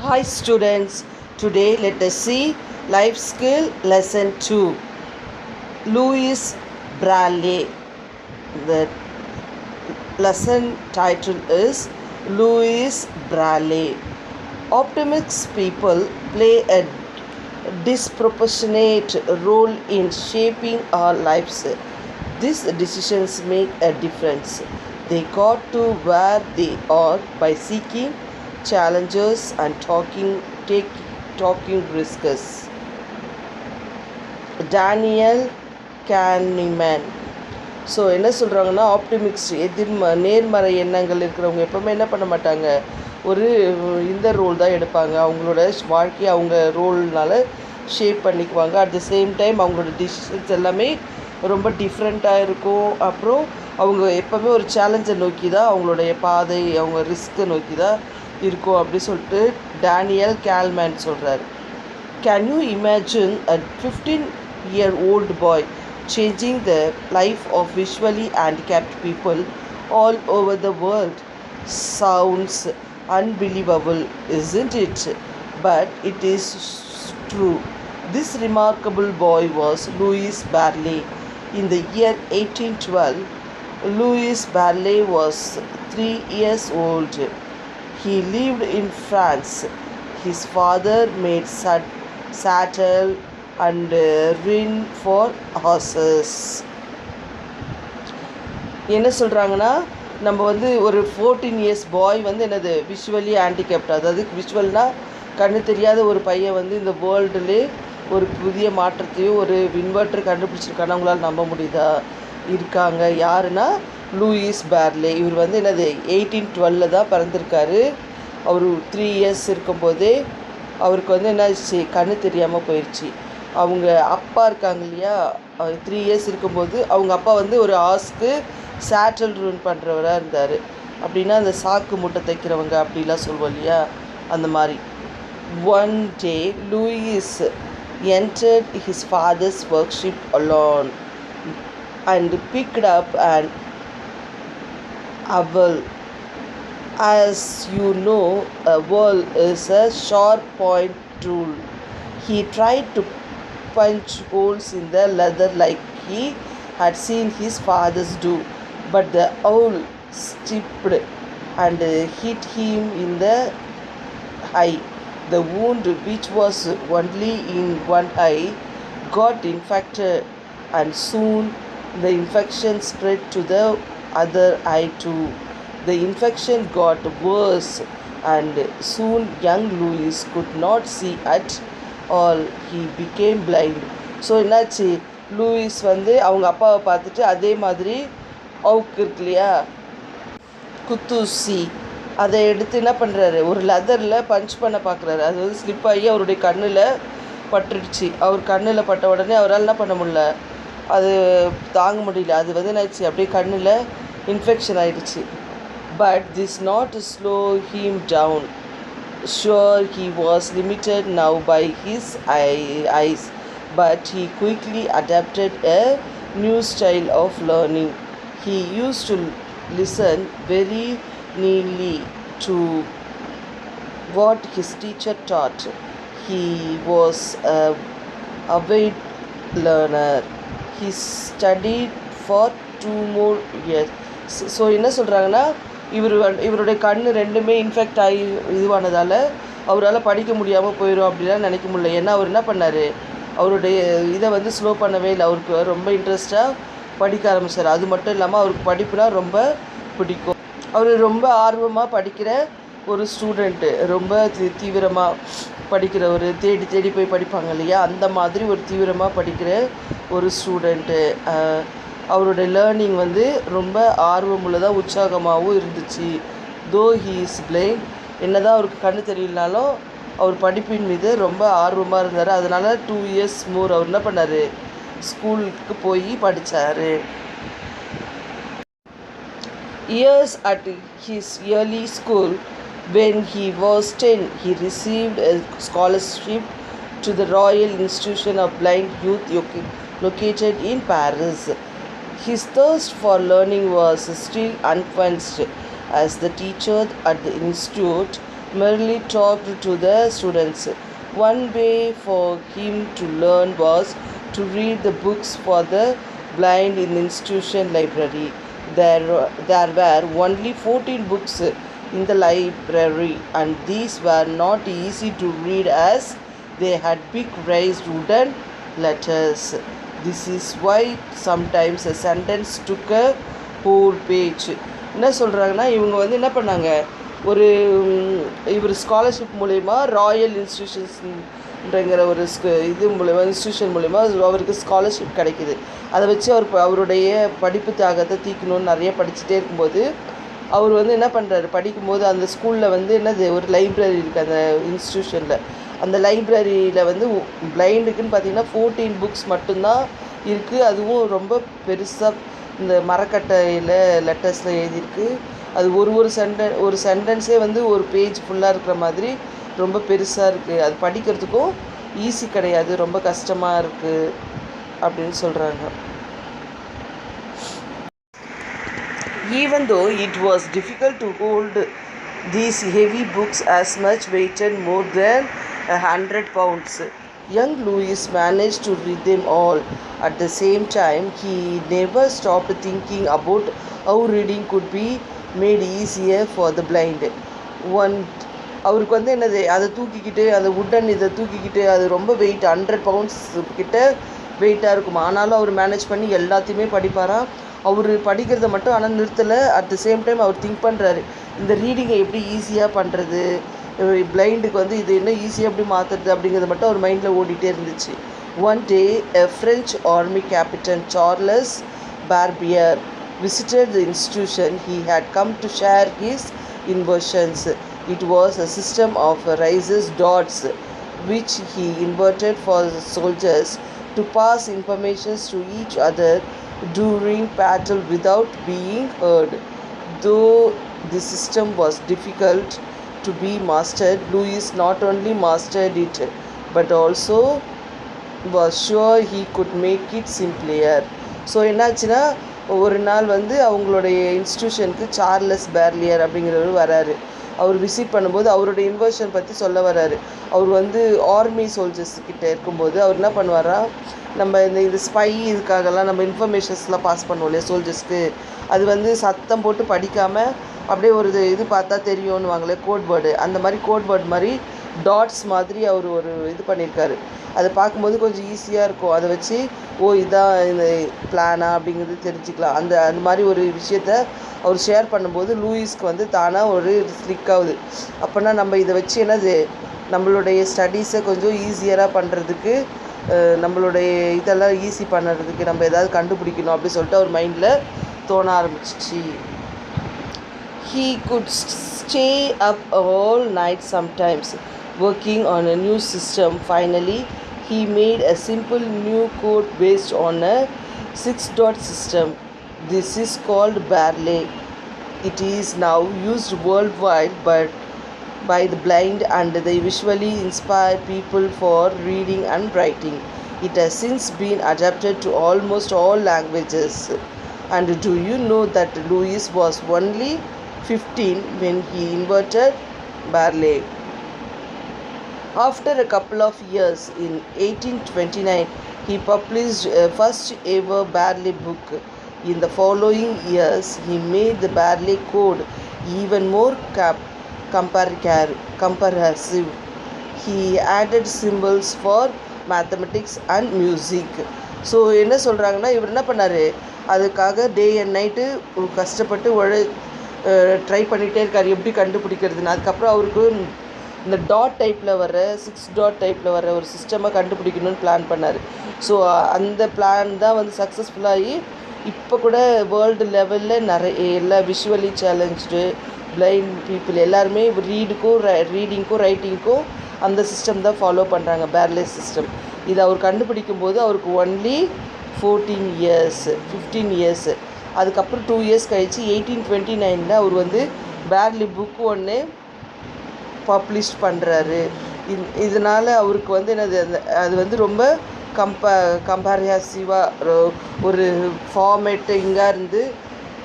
Hi students, today let us see life skill lesson 2. Louis Braille. The lesson title is Louis Braille. Optimistic people play a disproportionate role in shaping our lives. These decisions make a difference. They got to where they are by seeking challenges and taking risks. Daniel Kahneman. So என்ன சொல்கிறாங்கன்னா ஆப்டிமிக்ஸ் நேர்மறை எண்ணங்கள் இருக்கிறவங்க எப்போவுமே என்ன பண்ண மாட்டாங்க, ஒரு இந்த ரோல் தான் எடுப்பாங்க. அவங்களோட வாழ்க்கையை அவங்க ரோல்னால் ஷேப் பண்ணிக்குவாங்க. அட் த சேம் டைம் அவங்களோட டிசிஷன்ஸ் எல்லாமே ரொம்ப டிஃப்ரெண்ட்டாக இருக்கும். அப்புறம் அவங்க எப்போவுமே ஒரு சேலஞ்சை நோக்கி தான் அவங்களுடைய பாதை, அவங்க ரிஸ்க்கை நோக்கி தான் இருக்கும் அப்படி சொல்லிட்டு டேனியல் கேல்மேன் சொல்கிறார். Can you imagine a 15-year-old bye changing the life of visually handicapped people all over the world? Sounds unbelievable, isn't it? But it is true. This remarkable boy was Louis Braille. In the year 1812, Louis Braille was 3 years old. He lived in France. His father made saddle and ring for horses. என்ன சொல்கிறாங்கன்னா, நம்ம ஒரு 14 years பாய் என்னது visually handicapped, அதாவது விஷுவல்னால் கண்ணு தெரியாத ஒரு பையன் இந்த வேர்ல்டுலே ஒரு புதிய மாற்றத்தையும் ஒரு இன்வெர்ட்டர் கண்டுபிடிச்சிருக்காங்க. அவங்களால நம்ப முடியுதா? இருக்காங்க. யாருன்னா லூயிஸ் பேர்லே. இவர் என்னது 1812 தான் பிறந்திருக்காரு. அவர் 3 years இருக்கும்போதே அவருக்கு என்னாச்சு, கண்ணு தெரியாமல் போயிடுச்சு. அவங்க அப்பா இருக்காங்க இல்லையா, 3 years இருக்கும்போது அவங்க அப்பா ஒரு ஆஸ்க்கு சேட்டல் ரூன் பண்ணுறவராக இருந்தார். அப்படின்னா அந்த சாக்கு மூட்டை தைக்கிறவங்க அப்படிலாம் சொல்லுவோம் இல்லையா, அந்த மாதிரி. One day Louis entered his father's workshop alone and picked up an awl. As you know, a awl is a sharp point tool. He tried to punch holes in the leather like he had seen his fathers do, but the awl slipped and hit him in the eye. The wound, which was only in one eye, got infected, and soon the infection spread to the other eye too. The infection got worse, and soon young Louis could not see at all. He became blind. So என்னாச்சு, Lewis அவங்க அப்பாவை பார்த்துட்டு அதே மாதிரி அவுக்கு இருக்கு இல்லையா, குத்தூசி, அதை எடுத்து என்ன பண்ணுறாரு, ஒரு லெதரில் பஞ்ச் பண்ண பார்க்குறாரு. அது ஸ்லிப் ஆகி அவருடைய கண்ணில் பட்டுடுச்சு. அவர் கண்ணில் பட்ட உடனே அவரால் என்ன பண்ண முடியல, அது தாங்க முடியல. அது என்னாச்சு, அப்படியே கண்ணில் இன்ஃபெக்ஷன் ஆகிடுச்சு. But this not slow him down. Sure, he was limited now by his eyes, but he quickly adapted a new style of learning. He used to listen very nearly to what his teacher taught. He was a avid learner. He studied for 2 more years. So என்ன சொல்கிறாங்கன்னா, இவருடைய கண் ரெண்டுமே infect ஆகி இதுவானதால் அவரால் படிக்க முடியாமல் போயிடும் அப்படிலாம் நினைக்க முடியல. ஏன்னா அவர் என்ன பண்ணார், அவருடைய இதை ஸ்லோ பண்ணவே இல்லை. அவருக்கு ரொம்ப இன்ட்ரெஸ்ட்டாக படிக்க ஆரம்பித்தார். அது மட்டும் இல்லாமல் அவருக்கு படிப்புனா ரொம்ப பிடிக்கும். அவர் ரொம்ப ஆர்வமாக படிக்கிற ஒரு ஸ்டூடெண்ட்டு, ரொம்ப தீவிரமாக படிக்கிறவர், தேடி தேடி போய் படிப்பாங்க இல்லையா, அந்த மாதிரி ஒரு தீவிரமாக படிக்கிற ஒரு ஸ்டூடெண்ட்டு. அவருடைய லேர்னிங் ரொம்ப ஆர்வமுள்ளதாக உற்சாகமாகவும் இருந்துச்சு. தோ ஹீ இஸ் பிளைண்ட், என்ன தான் அவருக்கு கண்ணு தெரியலனாலும் அவர் படிப்பின் மீது ரொம்ப ஆர்வமாக இருந்தார். அதனால் 2 years மோர் அவர் என்ன பண்ணார், ஸ்கூலுக்கு போய் படித்தார். Years at his early school, when he was 10, he received a scholarship to the Royal Institution of Blind Youth located in Paris. His thirst for learning was still unquenched, as the teachers at the institute merely talked to the students. One way for him to learn was to read the books for the blind in the institution library. There were only 14 books in the library, and these were not easy to read as they had big raised wooden letters. This is why sometimes a sentence took a whole page. என்ன சொல்கிறாங்கன்னா, இவங்க வந்து என்ன பண்ணாங்க, ஒரு இவர் scholarship மூலயமா Royal இன்ஸ்டியூஷன்ஸ்ங்கிற ஒரு இது மூலயமா இன்ஸ்டியூஷன் மூலயமா அவருக்கு ஸ்காலர்ஷிப் கிடைக்கிது. அதை வச்சு அவருடைய படிப்பு தியாகத்தை தீக்கணும்னு நிறைய படிச்சுட்டே இருக்கும்போது அவர் வந்து என்ன பண்ணுறாரு, படிக்கும்போது அந்த ஸ்கூலில் வந்து என்னது ஒரு லைப்ரரி இருக்குது அந்த இன்ஸ்டியூஷனில். அந்த லைப்ரரியில் வந்து பிளைண்டுக்குன்னு பார்த்திங்கன்னா 14 புக்ஸ் மட்டும்தான் இருக்குது. அதுவும் ரொம்ப பெருசாக இந்த மரக்கட்டையில் லெட்டர்ஸில் எழுதியிருக்கு. அது ஒரு சென்டென்ஸே வந்து ஒரு பேஜ் ஃபுல்லாக இருக்கிற மாதிரி ரொம்ப பெருசாக இருக்குது. அது படிக்கிறதுக்கும் ஈஸி கிடையாது, ரொம்ப கஷ்டமாக இருக்குது அப்படின்னு சொல்கிறாங்க. Even though it was difficult to hold these heavy books as much weighted more than 100 pounds, young Louis managed to read them all. At the same time, he never stopped thinking about how reading could be made easier for the blind. அவருக்கு வந்து என்னது, அதை தூக்கிக்கிட்டு அந்த wooden இதை தூக்கிக்கிட்டு அது ரொம்ப வெயிட் 100 பவுண்ட்ஸ் கிட்ட வெயிட்டாக இருக்குமா. ஆனாலும் அவர் மேனேஜ் பண்ணி எல்லாத்தையுமே படிப்பாராம். அவர் படிக்கிறத மட்டும் ஆனால் நிறுத்தலை. அட் த சேம் டைம் அவர் திங்க் பண்ணுறாரு, இந்த ரீடிங்கை எப்படி ஈஸியாக பண்ணுறது, பிளைண்டுக்கு வந்து இது என்ன ஈஸியாக எப்படி மாற்றுறது அப்படிங்கிறது மட்டும் அவர் மைண்டில் ஓடிட்டே இருந்துச்சு. One day, a French army captain, Charles Barbier, visited the institution. He had come to share his inventions. It was a system of rises dots, which he invented for the soldiers to pass information to each other during battle without being heard. Though the system was difficult to be mastered, Louis not only mastered it but also was sure he could make it simpler. So என்னாச்சுன்னா, ஒரு நாள் வந்து அவங்களுடைய இன்ஸ்டியூஷனுக்கு Charles பேர்லியர் அப்படிங்கிறவர் வராரு. அவர் visit பண்ணும்போது அவருடைய invention பற்றி சொல்ல வராரு. அவர் வந்து ஆர்மி சோல்ஜர்ஸ்கிட்ட இருக்கும்போது அவர் என்ன பண்ணுவாரா, நம்ம இந்த ஸ்பை இதுக்காகலாம் நம்ம இன்ஃபர்மேஷன்ஸ்லாம் பாஸ் பண்ணுவோம் இல்லையா சோல்ஜர்ஸ்க்கு, அது வந்து சத்தம் போட்டு படிக்காமல் அப்படியே ஒரு இது பார்த்தா தெரியும்னு வாங்களே கோட் வேர்டு, அந்த மாதிரி கோட் வேர்டு மாதிரி டாட்ஸ் மாதிரி அவர் ஒரு இது பண்ணியிருக்காரு. அதை பார்க்கும்போது கொஞ்சம் ஈஸியாக இருக்கும். அதை வச்சு இதான் இந்த பிளானா அப்படிங்கிறது தெரிஞ்சுக்கலாம். அந்த மாதிரி ஒரு விஷயத்த அவர் ஷேர் பண்ணும்போது லூயிஸ்க்கு வந்து தானாக ஒரு ஸ்லிக் ஆகுது. அப்போனா நம்ம இதை வச்சு என்னது நம்மளுடைய ஸ்டடீஸை கொஞ்சம் ஈஸியராக பண்ணுறதுக்கு, நம்மளுடைய இதெல்லாம் ஈஸி பண்ணுறதுக்கு நம்ம எதாவது கண்டுபிடிக்கணும் அப்படின்னு சொல்லிட்டு அவர் மைண்டில் தோண ஆரம்பிச்சிச்சு. He could stay up all night sometimes working on a new system. Finally, he made a simple new code based on a 6-dot system. This is called Braille. It is now used worldwide by the blind and the visually impaired people for reading and writing. It has since been adapted to almost all languages. And do you know that Louis was only 15 when he invented Braille? After a couple of years, in 1829, he published a first ever Braille book. In the following years, he made the Braille code even more comprehensive. He added symbols for mathematics and music. So என்ன சொல்கிறாங்கன்னா, இவர் என்ன பண்ணார், அதுக்காக day and night கஷ்டப்பட்டு try பண்ணிகிட்டே இருக்கார் எப்படி கண்டுபிடிக்கிறதுன்னு. அதுக்கப்புறம் அவருக்கு இந்த டாட் டைப்பில் வர 6-dot டைப்பில் வர ஒரு சிஸ்டமை கண்டுபிடிக்கணும்னு பிளான் பண்ணார். ஸோ அந்த பிளான் தான் வந்து சக்ஸஸ்ஃபுல்லாகி இப்போ கூட வேர்ல்டு லெவலில் நிறைய எல்லா விஷுவலி சேலஞ்சு பிளைண்ட் பீப்புள் எல்லாருமே ரீடிங்க்கும் ரைட்டிங்க்கும் அந்த சிஸ்டம் தான் ஃபாலோ பண்ணுறாங்க, Braille சிஸ்டம். இது அவர் கண்டுபிடிக்கும் போது அவருக்கு ஒன்லி 15 இயர்ஸ். அதுக்கப்புறம் 2 இயர்ஸ் கழித்து 1829 அவர் வந்து Braille புக்கு ஒன்று பப்ளிஷ் பண்ணுறாரு. இதனால் அவருக்கு வந்து என்னது, அது வந்து ரொம்ப கம்பேரிசிவாக ஒரு ஃபார்மேட்டிங்காக இருந்து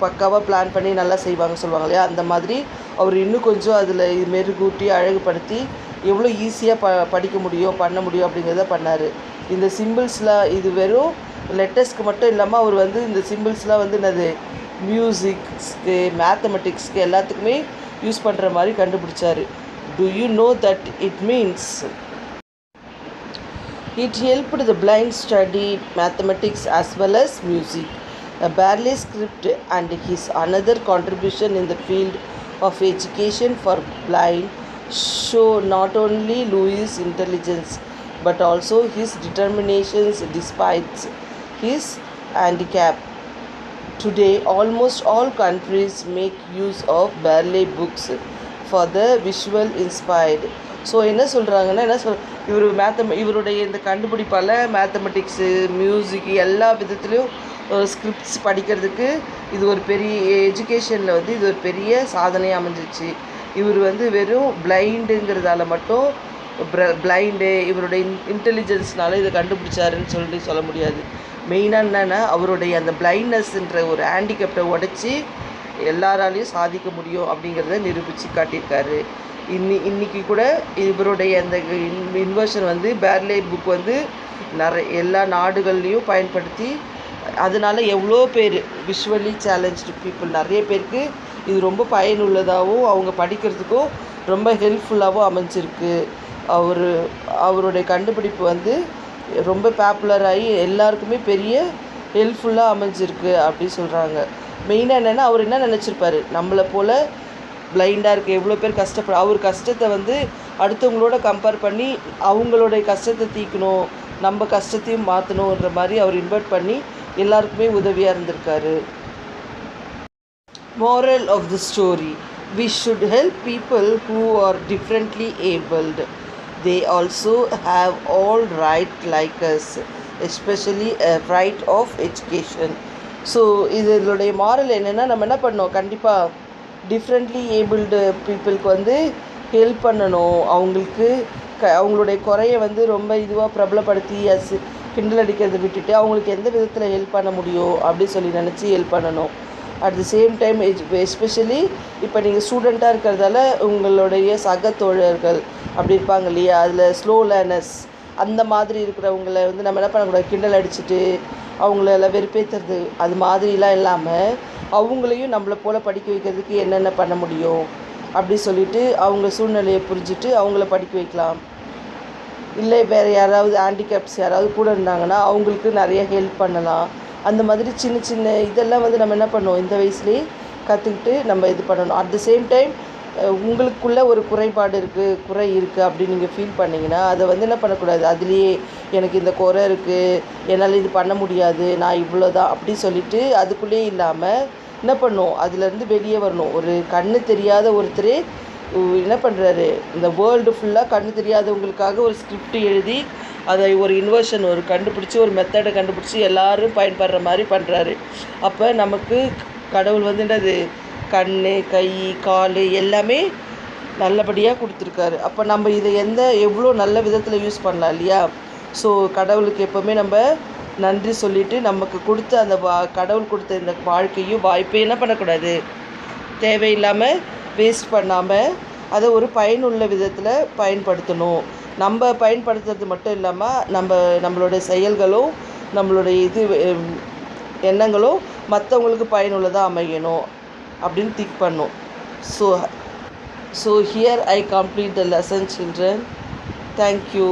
பக்காவாக பிளான் பண்ணி நல்லா செய்வாங்க சொல்லுவாங்க இல்லையா, அந்த மாதிரி அவர் இன்னும் கொஞ்சம் அதில் மெருகூட்டி அழகுபடுத்தி எவ்வளோ ஈஸியாக படிக்க முடியும் பண்ண முடியும் அப்படிங்கிறத பண்ணார். இந்த சிம்பிள்ஸ்லாம் இது வெறும் லெட்டர்ஸ்க்கு மட்டும் இல்லாமல் அவர் வந்து இந்த சிம்பிள்ஸ்லாம் வந்து என்னது மியூசிக்ஸ்க்கு மேத்தமெட்டிக்ஸ்க்கு எல்லாத்துக்குமே யூஸ் பண்ணுற மாதிரி கண்டுபிடிச்சார். Do you know that it means it helped the blind study mathematics as well as music. Barley script and his another contribution in the field of education for blind show not only Louis' intelligence but also his determinations despite his handicap. Today, almost all countries make use of Barley books for the visual inspired. So என்ன சொல்கிறாங்கன்னா இவருடைய இந்த கண்டுபிடிப்பால் mathematics music எல்லா விதத்துலேயும் scripts படிக்கிறதுக்கு இது ஒரு பெரிய எஜுகேஷனில் வந்து இது ஒரு பெரிய சாதனையாக அமைஞ்சிச்சு. இவர் வந்து வெறும் பிளைண்டுங்கிறதால மட்டும் பிளைண்டு இவருடைய இன்டெலிஜென்ஸ்னால இதை கண்டுபிடிச்சாருன்னு சொல்ல முடியாது. மெயினாக என்னென்னா அவருடைய அந்த பிளைண்ட்னஸ்ன்ற ஒரு ஹேண்டிகேப்டை உடச்சி எல்லாராலையும் சாதிக்க முடியும் அப்படிங்கிறத நிரூபித்து காட்டியிருக்காரு. இன்றைக்கி கூட இவருடைய அந்த இன்வென்ஷன் வந்து பேர்லே புக் வந்து எல்லா நாடுகள்லேயும் பயன்படுத்தி அதனால் எவ்வளோ பேர் விஷுவலி சேலஞ்சு பீப்புள் நிறைய பேருக்கு இது ரொம்ப பயனுள்ளதாகவும் அவங்க படிக்கிறதுக்கும் ரொம்ப ஹெல்ப்ஃபுல்லாகவும் அமைஞ்சிருக்கு. அவருடைய கண்டுபிடிப்பு வந்து ரொம்ப பாப்புலராகி எல்லாருக்குமே பெரிய ஹெல்ப்ஃபுல்லாக அமைஞ்சிருக்கு அப்படி சொல்கிறாங்க. மெயினாக என்னென்னா அவர் என்ன நினச்சிருப்பார், நம்மளை போல் பிளைண்டாக இருக்க எவ்வளோ பேர் அவர் கஷ்டத்தை வந்து அடுத்தவங்களோட கம்பேர் பண்ணி அவங்களுடைய கஷ்டத்தை தீர்க்கணும், நம்ம கஷ்டத்தையும் மாற்றணுன்ற மாதிரி அவர் இன்வெர்ட் பண்ணி எல்லாருக்குமே உதவியாக இருந்திருக்காரு. Moral of the story: we should help people who are differently abled. They also have all right like us, especially a right of education. So இதனுடைய மாரல் என்னென்னா, நம்ம என்ன பண்ணோம், கண்டிப்பாக டிஃப்ரெண்ட்லி ஏபிள்டு பீப்புளுக்கு வந்து ஹெல்ப் பண்ணணும். அவங்களுக்கு அவங்களுடைய குறைய வந்து ரொம்ப இதுவாக பிரபலப்படுத்தி கிண்டல் அடிக்கிறத விட்டுட்டு அவங்களுக்கு எந்த விதத்தில் ஹெல்ப் பண்ண முடியும் அப்படி சொல்லி நினச்சி ஹெல்ப் பண்ணணும். At the same time especially இப்போ நீங்கள் ஸ்டூடெண்ட்டாக இருக்கிறதால உங்களுடைய சக தோழர்கள் அப்படி இருப்பாங்க இல்லையா, அதில் ஸ்லோ லேர்னர்ஸ் அந்த மாதிரி இருக்கிறவங்கள வந்து நம்ம என்ன பண்ணக்கூடாது, கிண்டல் அடிச்சுட்டு அவங்களெல்லாம் வெறுப்பேற்றுறது அது மாதிரிலாம் இல்லாமல் அவங்களையும் நம்மளை போல் படிக்க வைக்கிறதுக்கு என்னென்ன பண்ண முடியும் அப்படி சொல்லிவிட்டு அவங்க சூழ்நிலையை புரிஞ்சுட்டு அவங்கள படிக்க வைக்கலாம். இல்லை வேறு யாராவது ஹேண்டிகேப்ஸ் யாராவது கூட இருந்தாங்கன்னா அவங்களுக்கு நிறைய ஹெல்ப் பண்ணலாம். அந்த மாதிரி சின்ன சின்ன இதெல்லாம் வந்து நம்ம என்ன பண்ணோம், இந்த வயசுலேயே கற்றுக்கிட்டு நம்ம இது பண்ணணும். அட் த சேம் டைம் உங்களுக்குள்ளே ஒரு குறைபாடு குறை இருக்குது அப்படின்னு நீங்கள் ஃபீல் பண்ணிங்கன்னா அதை வந்து என்ன பண்ணக்கூடாது, அதுலேயே எனக்கு இந்த குறை இருக்குது, என்னால் இது பண்ண முடியாது, நான் இவ்வளோ தான் அப்படி சொல்லிவிட்டு அதுக்குள்ளேயே இல்லாமல் என்ன பண்ணணும், அதுலேருந்து வெளியே வரணும். ஒரு கண்ணு தெரியாத ஒருத்தர் என்ன பண்ணுறாரு, இந்த வேர்ல்டு ஃபுல்லாக கண்ணு தெரியாதவங்களுக்காக ஒரு ஸ்கிரிப்ட் எழுதி அதை ஒரு இன்வென்ஷன் ஒரு கண்டுபிடிச்சி ஒரு மெத்தடை கண்டுபிடிச்சி எல்லோரும் பயன்படுற மாதிரி பண்ணுறாரு. அப்போ நமக்கு கடவுள் வந்து என்னது கண் கை கால் எல்லாமே நல்லபடியாக கொடுத்துருக்காரு. அப்போ நம்ம இதை எவ்வளோ நல்ல விதத்தில் யூஸ் பண்ணலாம் இல்லையா. ஸோ கடவுளுக்கு எப்போவுமே நம்ம நன்றி சொல்லிவிட்டு நமக்கு கொடுத்த அந்த கடவுள் கொடுத்த இந்த வாழ்க்கையும் வாய்ப்பையும் என்ன பண்ணக்கூடாது, தேவையில்லாமல் வேஸ்ட் பண்ணாமல் அதை ஒரு பயனுள்ள விதத்தில் பயன்படுத்தணும். நம்ம பயன்படுத்துறது மட்டும் இல்லாமல் நம்மளுடைய செயல்களும் நம்மளுடைய எண்ணங்களும் மற்றவங்களுக்கு பயனுள்ளதாக அமையணும் அப்படின்னு திங்க் பண்ணும். So here I complete the lesson children. Thank you.